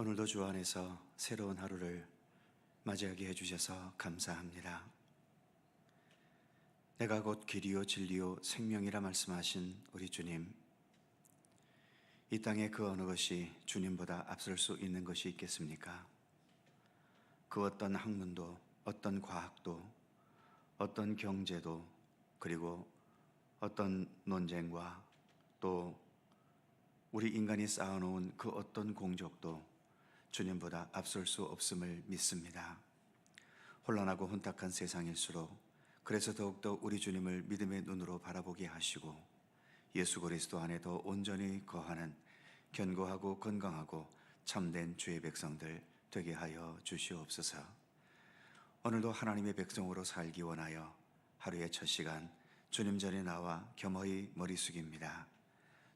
오늘도 주 안에서 새로운 하루를 맞이하게 해주셔서 감사합니다. 내가 곧 길이요 진리요 생명이라 말씀하신 우리 주님, 이 땅에 그 어느 것이 주님보다 앞설 수 있는 것이 있겠습니까? 그 어떤 학문도, 어떤 과학도, 어떤 경제도, 그리고 어떤 논쟁과 또 우리 인간이 쌓아놓은 그 어떤 공적도 주님보다 앞설 수 없음을 믿습니다. 혼란하고 혼탁한 세상일수록 그래서 더욱더 우리 주님을 믿음의 눈으로 바라보게 하시고 예수 그리스도 안에 더 온전히 거하는 견고하고 건강하고 참된 주의 백성들 되게 하여 주시옵소서. 오늘도 하나님의 백성으로 살기 원하여 하루의 첫 시간 주님 전에 나와 겸허히 머리 숙입니다.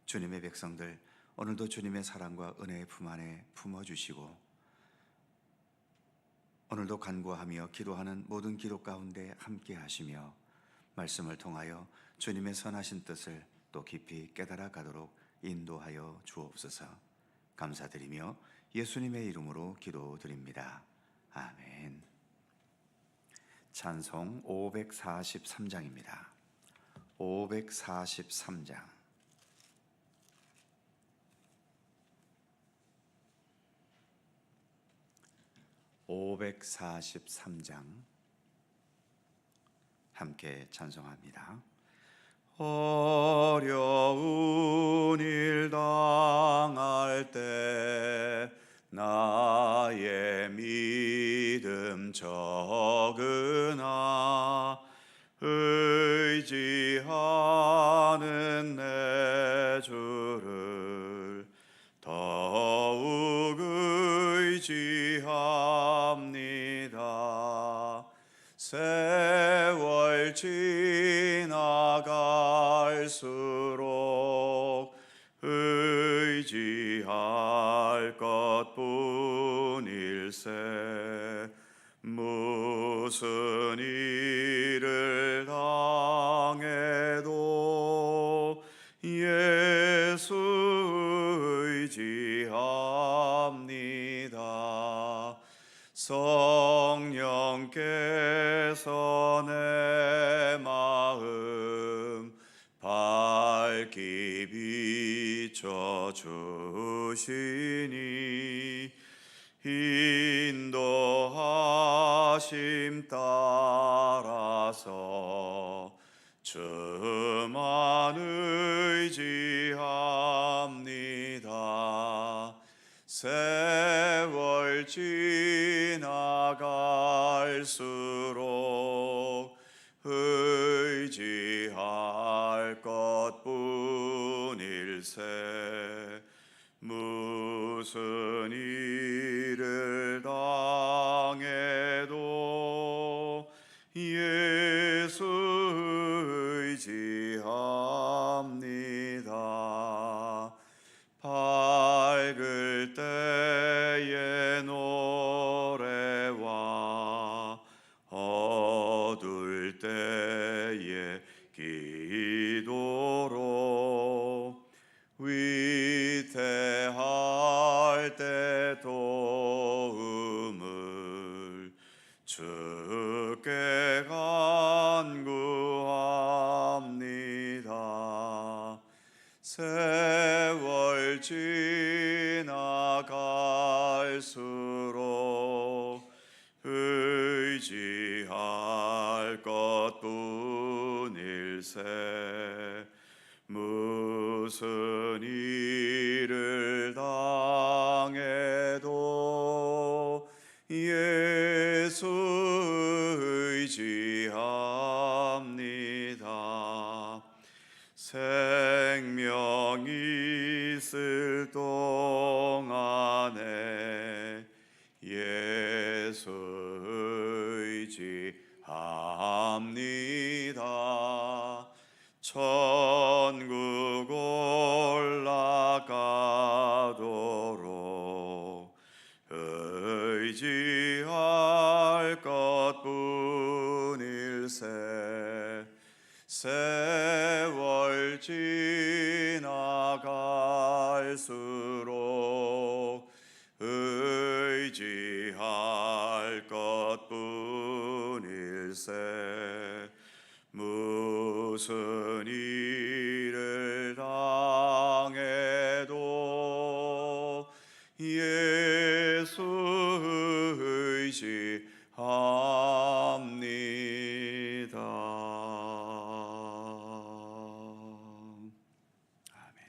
주님의 백성들, 오늘도 주님의 사랑과 은혜의 품 안에 품어주시고 오늘도 간구하며 기도하는 모든 기도 가운데 함께 하시며 말씀을 통하여 주님의 선하신 뜻을 또 깊이 깨달아 가도록 인도하여 주옵소서. 감사드리며 예수님의 이름으로 기도드립니다. 아멘. 찬송 543장입니다. 543장. 함께 찬송합니다. 어려운 일 당할 때 나의 믿음 적으나 의지하는 내 주를 더욱 의지합니다. 세월 지나갈수록 의지할 것뿐일세. 무슨 일을 당해도 예수 의지합니다. 성령께서 내 마음 밝히 비춰주시니 인도하심 따라서 주만 의지합니다. 세월 지나갈수록 의지할 것뿐일세. 무슨 일을 당해도 예수 의지합니다. 밝을 때의 노래와 어두울 때의 기도로 위태할 때 도움을 주께 간구합니다. 세월 지나갈수록 의지할 것뿐일세. 무슨 일을 당해도 예수 의지합니다. 생명 있을 동안에 예수 의지합니다. 천국 올라가도록 의지할 것뿐일세. 세월 지나갈수록 일세 무슨 일을 당해도 예수 의지합니다. 아멘.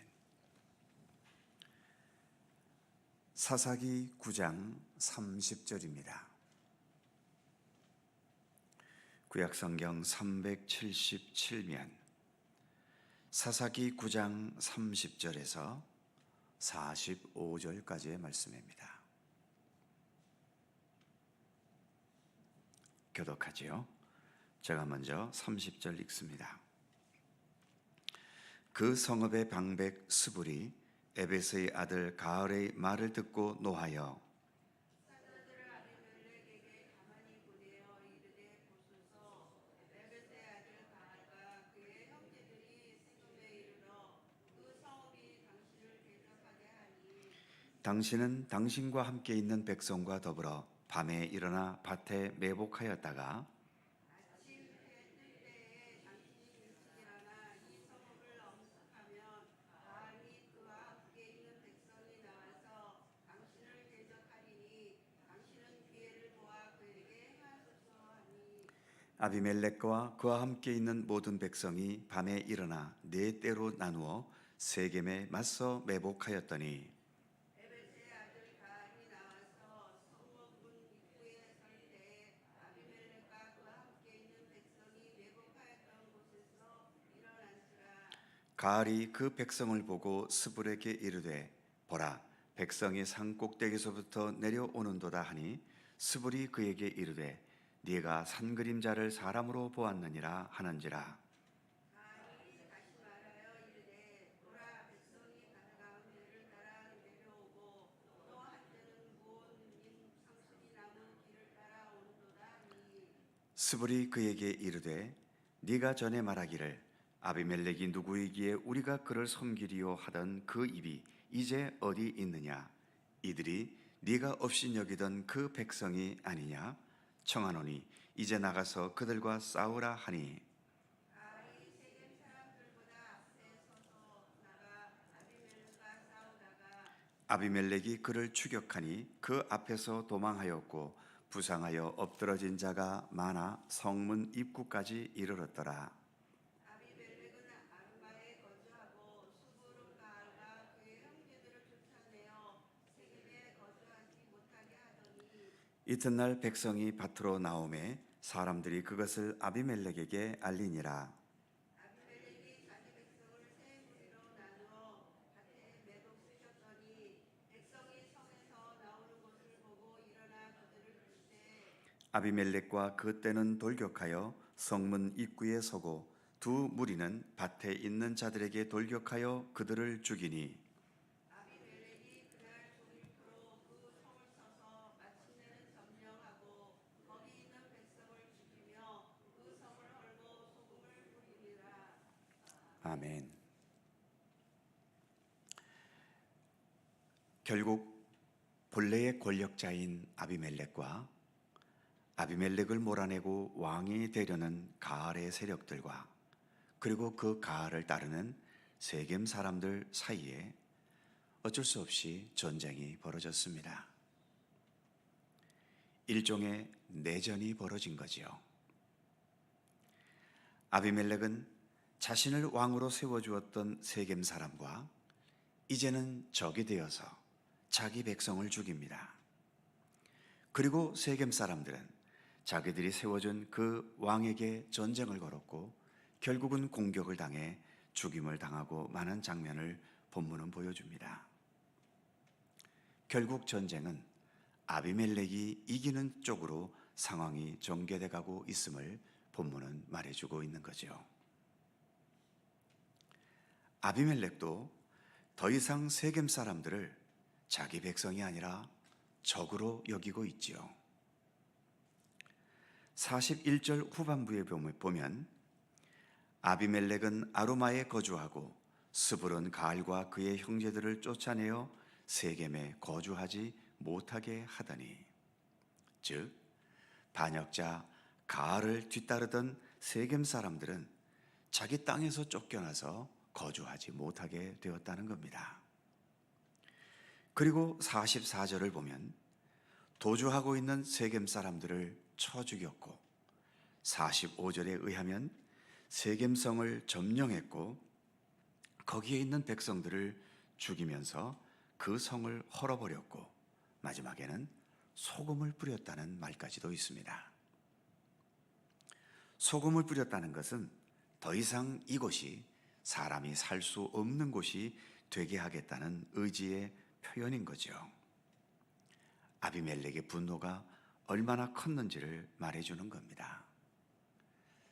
사사기 9장 30절입니다. 구약성경 377면 사사기 9장 30절에서 45절까지의 말씀입니다. 교독하지요. 제가 먼저 30절 읽습니다. 그 성읍의 방백 스불이 에벳의 아들 가을의 말을 듣고 노하여 당신은 당신과 함께 있는 백성과 더불어 밤에 일어나 밭에 매복하였다가 아비멜렉과 그와 함께 있는 모든 백성이 밤에 일어나 네 때로 나누어 세겜에 맞서 매복하였더니 가알이 그 백성을 보고 스불에게 이르되 보라 백성이 산 꼭대기에서부터 내려오는도다 하니 스불이 그에게 이르되 네가 산 그림자를 사람으로 보았느니라 하는지라. 스불이 그에게 이르되 네가 전에 말하기를 아비멜렉이 누구이기에 우리가 그를 섬기리요 하던 그 입이 이제 어디 있느냐? 이들이 네가 없인 여기던 그 백성이 아니냐? 청하노니 이제 나가서 그들과 싸우라 하니 아비멜렉이 그를 추격하니 그 앞에서 도망하였고 부상하여 엎드러진 자가 많아 성문 입구까지 이르렀더라. 이튿날 백성이 밭으로 나오매 사람들이 그것을 아비멜렉에게 알리니라. 아비멜렉과 그 떼는 돌격하여 성문 입구에 서고 두 무리는 밭에 있는 자들에게 돌격하여 그들을 죽이니 아멘. 결국 본래의 권력자인 아비멜렉과 아비멜렉을 몰아내고 왕이 되려는 가알의 세력들과 그리고 그 가알을 따르는 세겜 사람들 사이에 어쩔 수 없이 전쟁이 벌어졌습니다. 일종의 내전이 벌어진 거지요. 아비멜렉은 자신을 왕으로 세워주었던 세겜 사람과 이제는 적이 되어서 자기 백성을 죽입니다. 그리고 세겜 사람들은 자기들이 세워준 그 왕에게 전쟁을 걸었고 결국은 공격을 당해 죽임을 당하고 마는 장면을 본문은 보여줍니다. 결국 전쟁은 아비멜렉이 이기는 쪽으로 상황이 전개돼 가고 있음을 본문은 말해주고 있는 거죠. 아비멜렉도 더 이상 세겜 사람들을 자기 백성이 아니라 적으로 여기고 있지요. 41절 후반부에 보면 아비멜렉은 아루마에 거주하고 스불은 가알과 그의 형제들을 쫓아내어 세겜에 거주하지 못하게 하더니 즉 반역자 가알을 뒤따르던 세겜 사람들은 자기 땅에서 쫓겨나서 거주하지 못하게 되었다는 겁니다. 그리고 44절을 보면 도주하고 있는 세겜 사람들을 쳐 죽였고, 45절에 의하면 세겜성을 점령했고 거기에 있는 백성들을 죽이면서 그 성을 헐어버렸고, 마지막에는 소금을 뿌렸다는 말까지도 있습니다. 소금을 뿌렸다는 것은 더 이상 이곳이 사람이 살 수 없는 곳이 되게 하겠다는 의지의 표현인 거죠. 아비멜렉의 분노가 얼마나 컸는지를 말해주는 겁니다.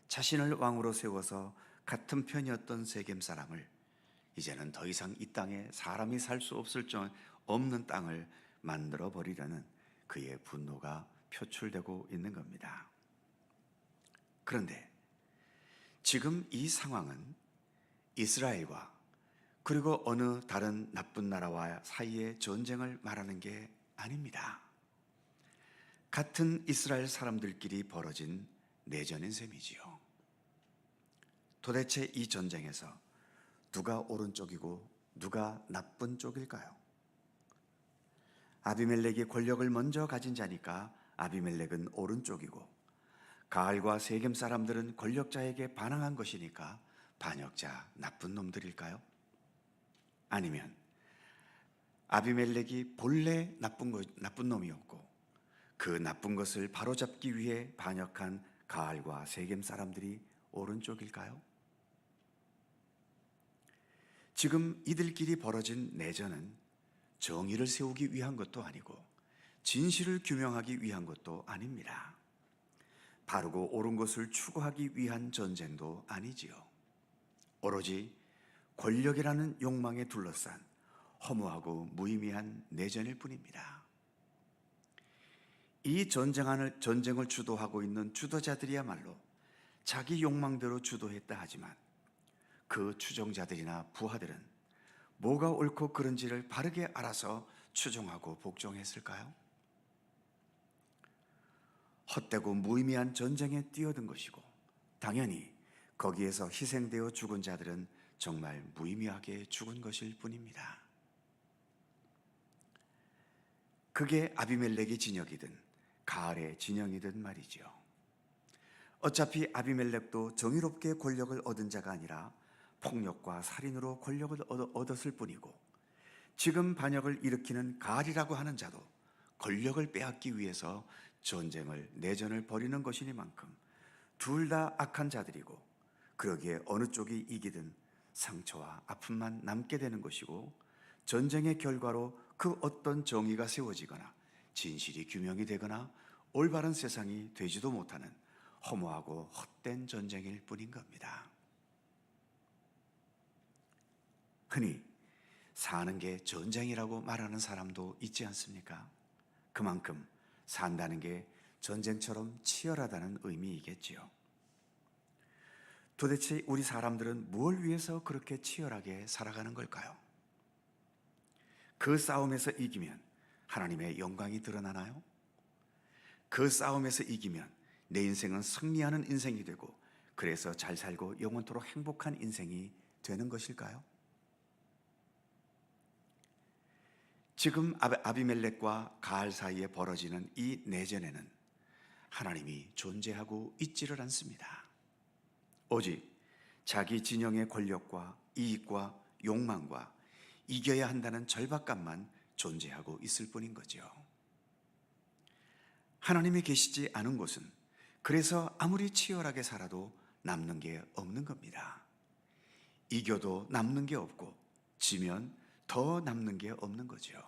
자신을 왕으로 세워서 같은 편이었던 세겜 사람을 이제는 더 이상 이 땅에 사람이 살 수 없는 땅을 만들어 버리려는 그의 분노가 표출되고 있는 겁니다. 그런데 지금 이 상황은 이스라엘과 그리고 어느 다른 나쁜 나라와 사이의 전쟁을 말하는 게 아닙니다. 같은 이스라엘 사람들끼리 벌어진 내전인 셈이지요. 도대체 이 전쟁에서 누가 오른쪽이고 누가 나쁜 쪽일까요? 아비멜렉이 권력을 먼저 가진 자니까 아비멜렉은 오른쪽이고, 가알과 세겜 사람들은 권력자에게 반항한 것이니까 반역자, 나쁜 놈들일까요? 아니면 아비멜렉이 본래 나쁜 놈이었고 그 나쁜 것을 바로잡기 위해 반역한 가알과 세겜 사람들이 오른쪽일까요? 지금 이들끼리 벌어진 내전은 정의를 세우기 위한 것도 아니고 진실을 규명하기 위한 것도 아닙니다. 바르고 옳은 것을 추구하기 위한 전쟁도 아니지요. 오로지 권력이라는 욕망에 둘러싼 허무하고 무의미한 내전일 뿐입니다. 이 전쟁을 주도하고 있는 주도자들이야말로 자기 욕망대로 주도했다 하지만 그 추종자들이나 부하들은 뭐가 옳고 그른지를 바르게 알아서 추종하고 복종했을까요? 헛되고 무의미한 전쟁에 뛰어든 것이고, 당연히 거기에서 희생되어 죽은 자들은 정말 무의미하게 죽은 것일 뿐입니다. 그게 아비멜렉의 진영이든 가알의 진영이든 말이죠. 어차피 아비멜렉도 정의롭게 권력을 얻은 자가 아니라 폭력과 살인으로 권력을 얻었을 뿐이고, 지금 반역을 일으키는 가알이라고 하는 자도 권력을 빼앗기 위해서 내전을 벌이는 것이니만큼 둘 다 악한 자들이고, 그러기에 어느 쪽이 이기든 상처와 아픔만 남게 되는 것이고, 전쟁의 결과로 그 어떤 정의가 세워지거나 진실이 규명이 되거나 올바른 세상이 되지도 못하는 허무하고 헛된 전쟁일 뿐인 겁니다. 흔히 사는 게 전쟁이라고 말하는 사람도 있지 않습니까? 그만큼 산다는 게 전쟁처럼 치열하다는 의미이겠지요. 도대체 우리 사람들은 뭘 위해서 그렇게 치열하게 살아가는 걸까요? 그 싸움에서 이기면 하나님의 영광이 드러나나요? 그 싸움에서 이기면 내 인생은 승리하는 인생이 되고, 그래서 잘 살고 영원토록 행복한 인생이 되는 것일까요? 지금 아비멜렉과 가알 사이에 벌어지는 이 내전에는 하나님이 존재하고 있지를 않습니다. 오직 자기 진영의 권력과 이익과 욕망과 이겨야 한다는 절박감만 존재하고 있을 뿐인 거죠. 하나님이 계시지 않은 곳은 그래서 아무리 치열하게 살아도 남는 게 없는 겁니다. 이겨도 남는 게 없고 지면 더 남는 게 없는 거죠.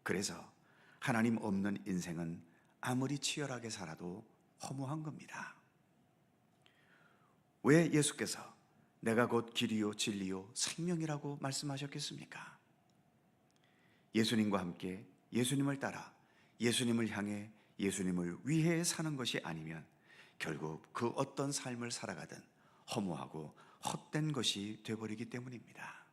그래서 하나님 없는 인생은 아무리 치열하게 살아도 허무한 겁니다. 왜 예수께서 내가 곧 길이요 진리요 생명이라고 말씀하셨겠습니까? 예수님과 함께 예수님을 따라 예수님을 향해 예수님을 위해 사는 것이 아니면 결국 그 어떤 삶을 살아가든 허무하고 헛된 것이 되어버리기 때문입니다.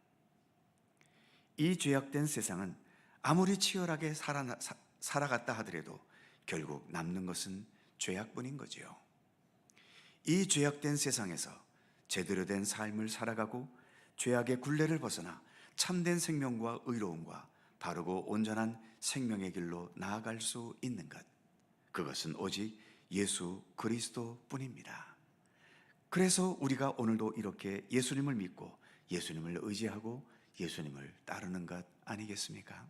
이 죄악된 세상은 아무리 치열하게 살아갔다 하더라도 결국 남는 것은 죄악뿐인 거지요. 이 죄악된 세상에서 제대로 된 삶을 살아가고 죄악의 굴레를 벗어나 참된 생명과 의로움과 바르고 온전한 생명의 길로 나아갈 수 있는 것, 그것은 오직 예수 그리스도뿐입니다. 그래서 우리가 오늘도 이렇게 예수님을 믿고 예수님을 의지하고 예수님을 따르는 것 아니겠습니까?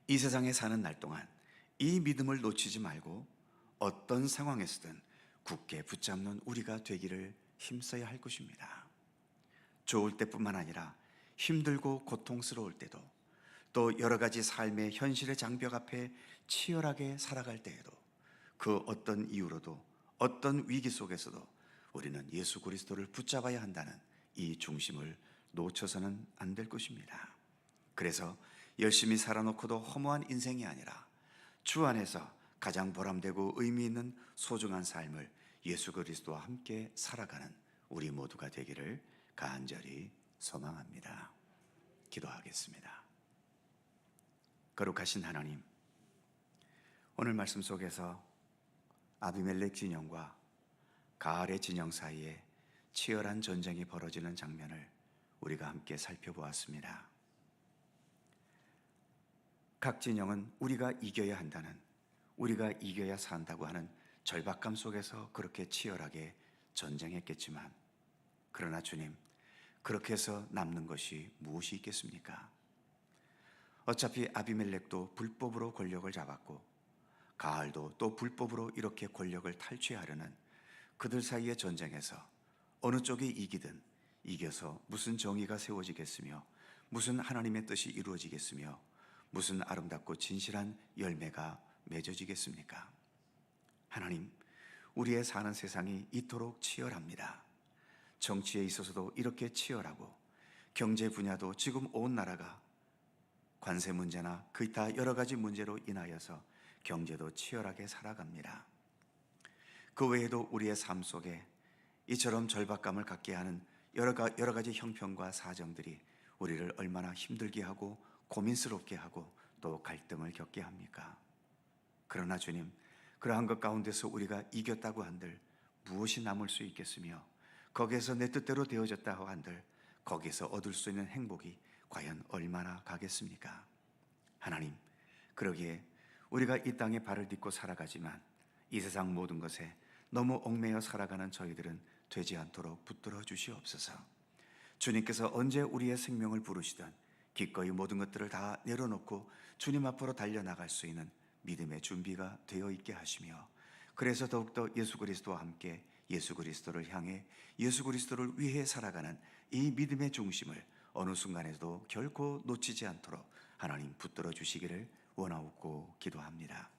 이 세상에 사는 날 동안 이 믿음을 놓치지 말고 어떤 상황에서든 굳게 붙잡는 우리가 되기를 힘써야 할 것입니다. 좋을 때뿐만 아니라 힘들고 고통스러울 때도, 또 여러 가지 삶의 현실의 장벽 앞에 치열하게 살아갈 때에도, 그 어떤 이유로도 어떤 위기 속에서도 우리는 예수 그리스도를 붙잡아야 한다는 이 중심을 놓쳐서는 안 될 것입니다. 그래서 열심히 살아놓고도 허무한 인생이 아니라 주 안에서 가장 보람되고 의미 있는 소중한 삶을 예수 그리스도와 함께 살아가는 우리 모두가 되기를 간절히 소망합니다. 기도하겠습니다. 거룩하신 하나님, 오늘 말씀 속에서 아비멜렉 진영과 가알의 진영 사이에 치열한 전쟁이 벌어지는 장면을 우리가 함께 살펴보았습니다. 각 진영은 우리가 이겨야 한다는, 우리가 이겨야 산다고 하는 절박감 속에서 그렇게 치열하게 전쟁했겠지만, 그러나 주님, 그렇게 해서 남는 것이 무엇이 있겠습니까? 어차피 아비멜렉도 불법으로 권력을 잡았고 가알도 또 불법으로 이렇게 권력을 탈취하려는 그들 사이의 전쟁에서 어느 쪽이 이기든 이겨서 무슨 정의가 세워지겠으며 무슨 하나님의 뜻이 이루어지겠으며 무슨 아름답고 진실한 열매가 맺어지겠습니까? 하나님, 우리의 사는 세상이 이토록 치열합니다. 정치에 있어서도 이렇게 치열하고 경제 분야도 지금 온 나라가 관세 문제나 기타 여러 가지 문제로 인하여서 경제도 치열하게 살아갑니다. 그 외에도 우리의 삶 속에 이처럼 절박감을 갖게 하는 여러 가지 형편과 사정들이 우리를 얼마나 힘들게 하고 고민스럽게 하고 또 갈등을 겪게 합니까? 그러나 주님, 그러한 것 가운데서 우리가 이겼다고 한들 무엇이 남을 수 있겠으며 거기에서 내 뜻대로 되어졌다고 한들 거기에서 얻을 수 있는 행복이 과연 얼마나 가겠습니까? 하나님, 그러기에 우리가 이 땅에 발을 딛고 살아가지만 이 세상 모든 것에 너무 얽매여 살아가는 저희들은 되지 않도록 붙들어 주시옵소서. 주님께서 언제 우리의 생명을 부르시든 기꺼이 모든 것들을 다 내려놓고 주님 앞으로 달려나갈 수 있는 믿음의 준비가 되어 있게 하시며, 그래서 더욱더 예수 그리스도와 함께 예수 그리스도를 향해 예수 그리스도를 위해 살아가는 이 믿음의 중심을 어느 순간에도 결코 놓치지 않도록 하나님 붙들어 주시기를 원하옵고 기도합니다.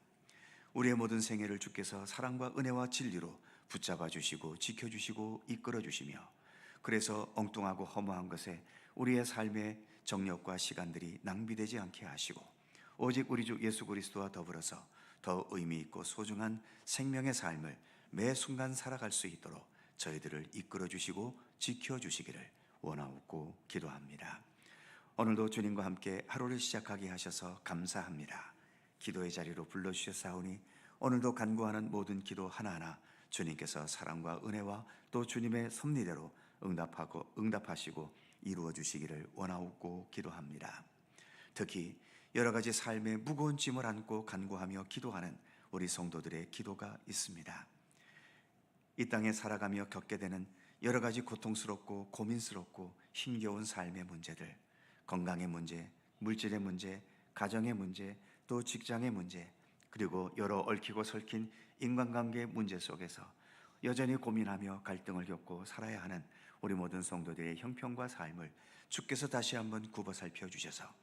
우리의 모든 생애를 주께서 사랑과 은혜와 진리로 붙잡아 주시고 지켜주시고 이끌어 주시며, 그래서 엉뚱하고 허무한 것에 우리의 삶의 정력과 시간들이 낭비되지 않게 하시고 오직 우리 주 예수 그리스도와 더불어서 더 의미 있고 소중한 생명의 삶을 매 순간 살아갈 수 있도록 저희들을 이끌어 주시고 지켜 주시기를 원하옵고 기도합니다. 오늘도 주님과 함께 하루를 시작하게 하셔서 감사합니다. 기도의 자리로 불러주셨사오니 오늘도 간구하는 모든 기도 하나하나 주님께서 사랑과 은혜와 또 주님의 섭리대로 응답하시고 이루어 주시기를 원하옵고 기도합니다. 특히 여러 가지 삶의 무거운 짐을 안고 간구하며 기도하는 우리 성도들의 기도가 있습니다. 이 땅에 살아가며 겪게 되는 여러 가지 고통스럽고 고민스럽고 힘겨운 삶의 문제들, 건강의 문제, 물질의 문제, 가정의 문제, 또 직장의 문제, 그리고 여러 얽히고 설킨 인간관계의 문제 속에서 여전히 고민하며 갈등을 겪고 살아야 하는 우리 모든 성도들의 형편과 삶을 주께서 다시 한번 굽어 살펴주셔서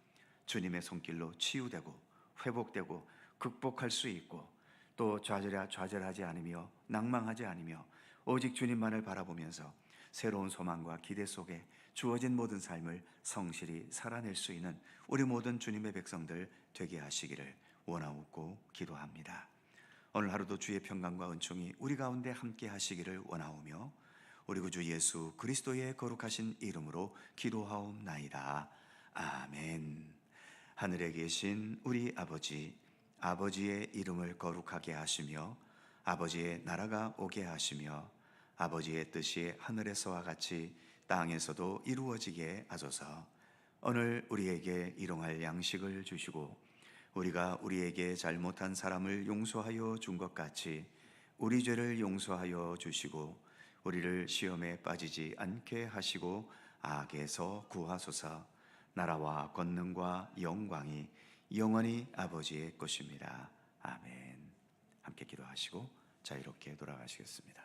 주님의 손길로 치유되고 회복되고 극복할 수 있고, 또 좌절하지 않으며 낭망하지 않으며 오직 주님만을 바라보면서 새로운 소망과 기대 속에 주어진 모든 삶을 성실히 살아낼 수 있는 우리 모든 주님의 백성들 되게 하시기를 원하옵고 기도합니다. 오늘 하루도 주의 평강과 은총이 우리 가운데 함께 하시기를 원하오며 우리 구주 예수 그리스도의 거룩하신 이름으로 기도하옵나이다. 아멘. 하늘에 계신 우리 아버지, 아버지의 이름을 거룩하게 하시며 아버지의 나라가 오게 하시며 아버지의 뜻이 하늘에서와 같이 땅에서도 이루어지게 하소서. 오늘 우리에게 일용할 양식을 주시고 우리가 우리에게 잘못한 사람을 용서하여 준 것 같이 우리 죄를 용서하여 주시고 우리를 시험에 빠지지 않게 하시고 악에서 구하소서. 나라와 권능과 영광이 영원히 아버지의 것입니다. 아멘. 함께 기도하시고 자유롭게 돌아가시겠습니다.